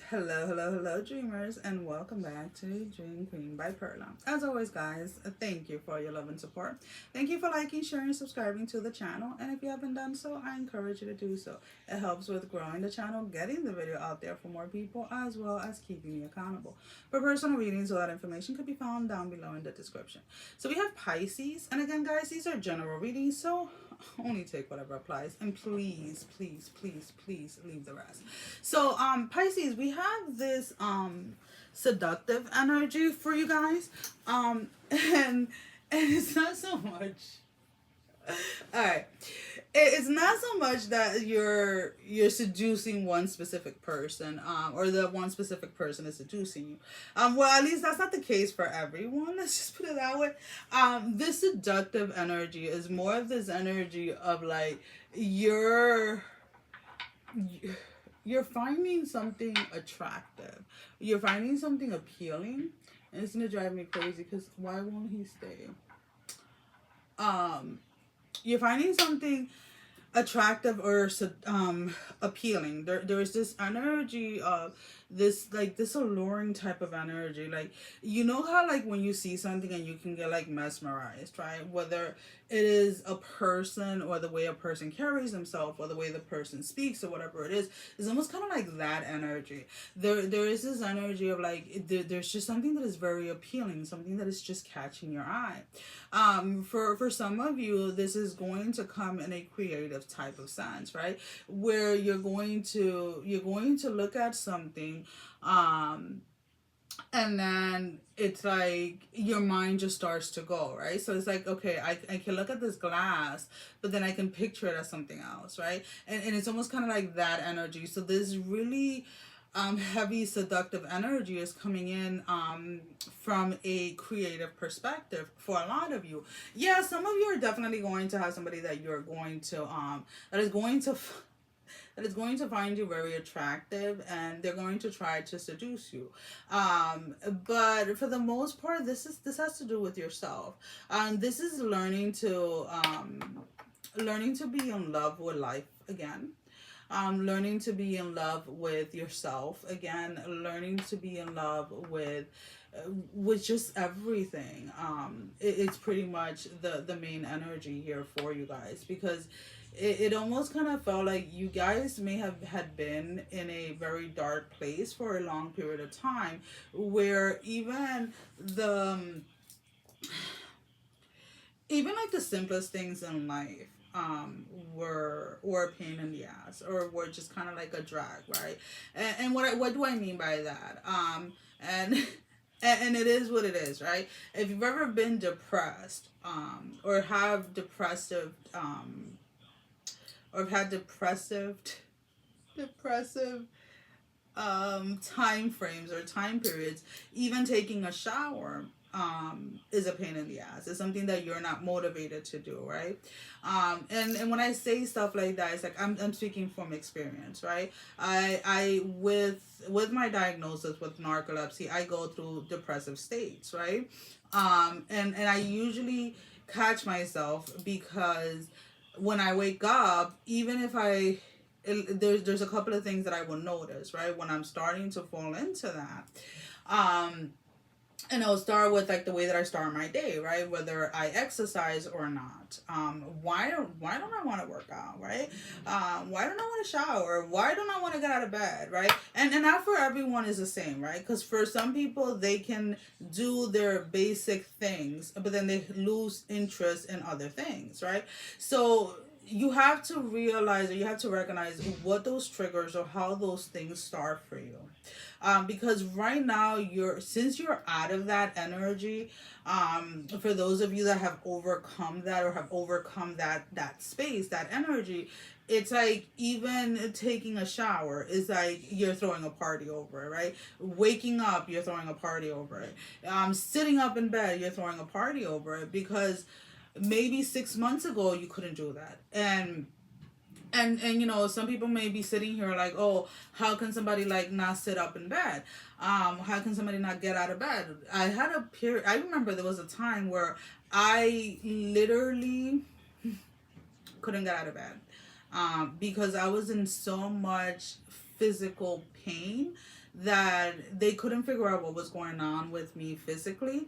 Hello, dreamers, and welcome back to Dream Queen by Perla. As always, guys, thank you for your love and support. Thank you for liking, sharing, subscribing to the channel, and if you haven't done so, I encourage you to do so. It helps with growing the channel, getting the video out there for more people, as well as keeping me accountable. For personal readings, all that information could be found down below in the description. So we have Pisces, and again, guys, these are general readings, so only take whatever applies, and please leave the rest. So Pisces, we have this seductive energy for you guys, and it's not so much. All right, it's not so much that you're seducing one specific person, or that one specific person is seducing you. Well, at least that's not the case for everyone. Let's just put it that way. This seductive energy is more of this energy of like you're you're finding something attractive, you're finding something appealing, and it's gonna drive me crazy because why won't he stay? Um, you're finding something attractive or appealing. There's this energy of this alluring type of energy. Like, you know how like when you see something and you can get like mesmerized, right? Whether it is a person or the way a person carries themselves or the way the person speaks or whatever it is, it's almost kind of like that energy. There is this energy of like there's just something that is very appealing, something that is just catching your eye. For some of you, this is going to come in a creative type of sense, right? Where you're going to look at something, and then it's like your mind just starts to go, right? So it's like, okay, I can look at this glass, but then I can picture it as something else, right? And it's almost kind of like that energy. So this really heavy seductive energy is coming in from a creative perspective for a lot of you. Yeah, some of you are definitely going to have somebody that you're going to that is going to that is going to find you very attractive, and they're going to try to seduce you. But for the most part, this has to do with yourself. This is learning to be in love with life again, learning to be in love with yourself again, learning to be in love with just everything. It's pretty much the main energy here for you guys, because it almost kind of felt like you guys may have had been in a very dark place for a long period of time, where even like the simplest things in life were a pain in the ass, or were just kind of like a drag, right? And what do I mean by that? And and it is what it is, right? If you've ever been depressed, or have depressive or have had depressive time frames or time periods, even taking a shower is a pain in the ass. It's something that you're not motivated to do, right? And when I say stuff like that, it's like I'm speaking from experience, right? I with my diagnosis with narcolepsy, I go through depressive states, right? And I usually catch myself because when I wake up, even if there's a couple of things that I will notice, right, when I'm starting to fall into that. And I'll start with like the way that I start my day, right? Whether I exercise or not. Why don't I want to work out, right? Why don't I want to shower? Why don't I want to get out of bed, right? And not for everyone is the same, right? Because for some people, they can do their basic things, but then they lose interest in other things, right? So you have to realize, or you have to recognize what those triggers or how those things start for you. Because right now, since you're out of that energy, for those of you that have overcome that, or have overcome that space, that energy, it's like even taking a shower is like you're throwing a party over it, right? Waking up, you're throwing a party over it. Sitting up in bed, you're throwing a party over it, because maybe 6 months ago you couldn't do that. And some people may be sitting here like, oh, how can somebody like not sit up in bed? How can somebody not get out of bed? I had a period, I remember there was a time where I literally couldn't get out of bed, because I was in so much physical pain that they couldn't figure out what was going on with me physically.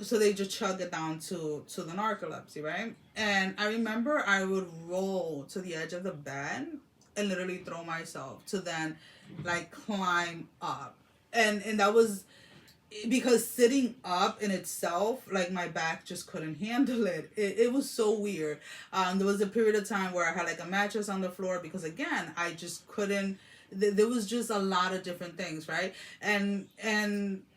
So they just chug it down to the narcolepsy, right? And I remember I would roll to the edge of the bed and literally throw myself to then like climb up. And that was because sitting up in itself, like my back just couldn't handle it. It was so weird. There was a period of time where I had like a mattress on the floor because again, I just couldn't. There was just a lot of different things, right? And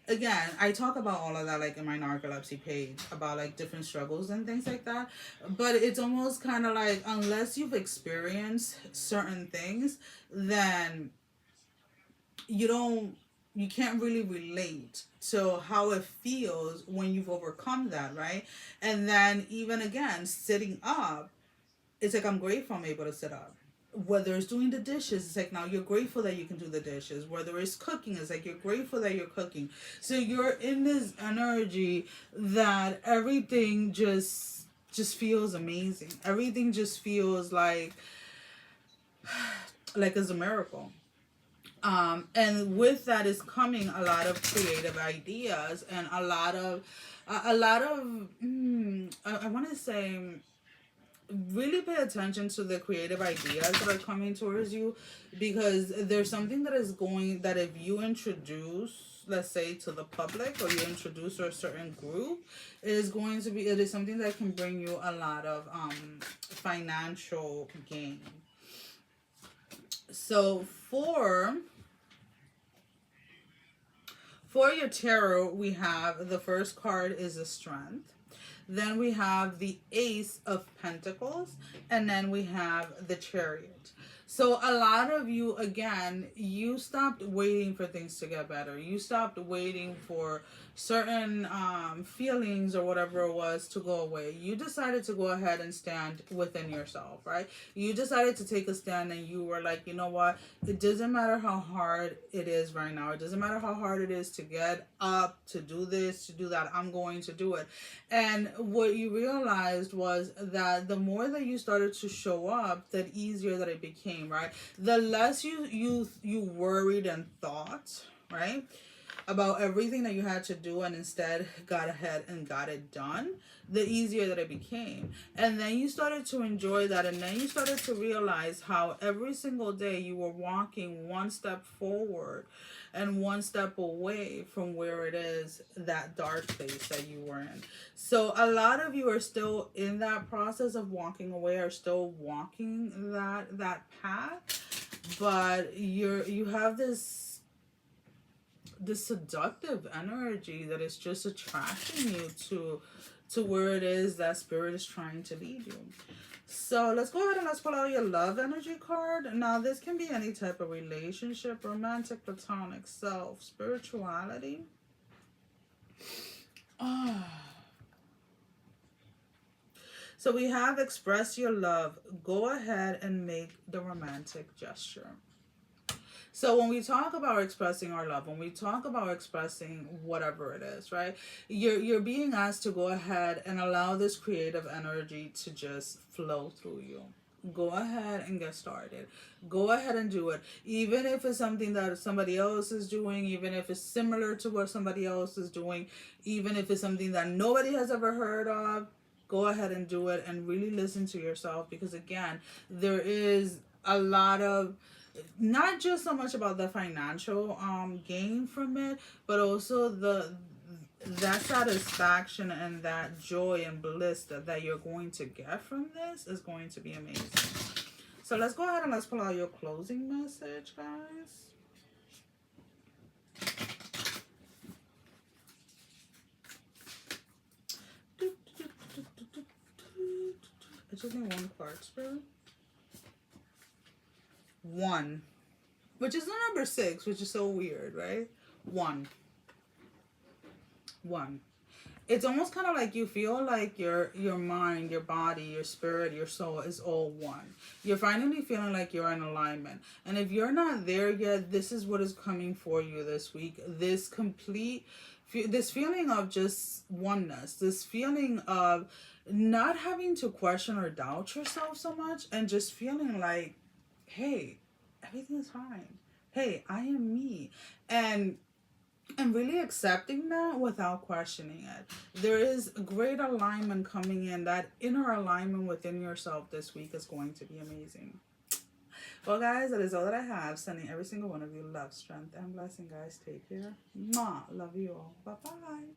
again, I talk about all of that like in my narcolepsy page about like different struggles and things like that. But it's almost kind of like unless you've experienced certain things, then you don't you can't really relate to how it feels when you've overcome that, right? And then even again, sitting up, it's like I'm grateful I'm able to sit up. Whether it's doing the dishes, it's like now you're grateful that you can do the dishes. Whether it's cooking, it's like you're grateful that you're cooking. So you're in this energy that everything just feels amazing. Everything just feels like it's a miracle. And with that is coming a lot of creative ideas and I want to say really pay attention to the creative ideas that are coming towards you, because there's something that if you introduce, let's say, to the public, or you introduce to a certain group, it is something that can bring you a lot of financial gain. So for your tarot, we have the first card is the Strength. Then we have the Ace of Pentacles, and then we have the Chariot. So a lot of you, again, you stopped waiting for things to get better. You stopped waiting for certain feelings or whatever it was to go away. You decided to go ahead and stand within yourself, right? You decided to take a stand and you were like, you know what? It doesn't matter how hard it is right now. It doesn't matter how hard it is to get up, to do this, to do that. I'm going to do it. And what you realized was that the more that you started to show up, that easier that it became, right? The less you worried and thought, right, about everything that you had to do and instead got ahead and got it done, the easier that it became. And then you started to enjoy that, and then you started to realize how every single day you were walking one step forward and one step away from where it is, that dark place that you were in. So a lot of you are still in that process of walking away, are still walking that path, but you have this seductive energy that is just attracting you to where it is that spirit is trying to lead you. So let's go ahead and let's pull out your love energy card. Now this can be any type of relationship, romantic, platonic, self, spirituality. So we have express your love. Go ahead and make the romantic gesture. So when we talk about expressing our love, when we talk about expressing whatever it is, right, you're being asked to go ahead and allow this creative energy to just flow through you. Go ahead and get started. Go ahead and do it. Even if it's something that somebody else is doing, even if it's similar to what somebody else is doing, even if it's something that nobody has ever heard of, go ahead and do it and really listen to yourself, because again, there is a lot of, not just so much about the financial gain from it, but also that satisfaction and that joy and bliss that you're going to get from this is going to be amazing. So let's go ahead and let's pull out your closing message, guys. I just need one card, Spirit. 1, which is the number 6, which is so weird, right? 1. It's almost kind of like you feel like your mind, your body, your spirit, your soul is all one. You're finally feeling like you're in alignment. And if you're not there yet, this is what is coming for you this week. This feeling of just oneness, this feeling of not having to question or doubt yourself so much, and just feeling like, hey, everything is fine. Hey, I am me. And really accepting that without questioning it. There is great alignment coming in. That inner alignment within yourself this week is going to be amazing. Well, guys, that is all that I have. Sending every single one of you love, strength, and blessing, guys. Take care. Mwah. Love you all. Bye-bye.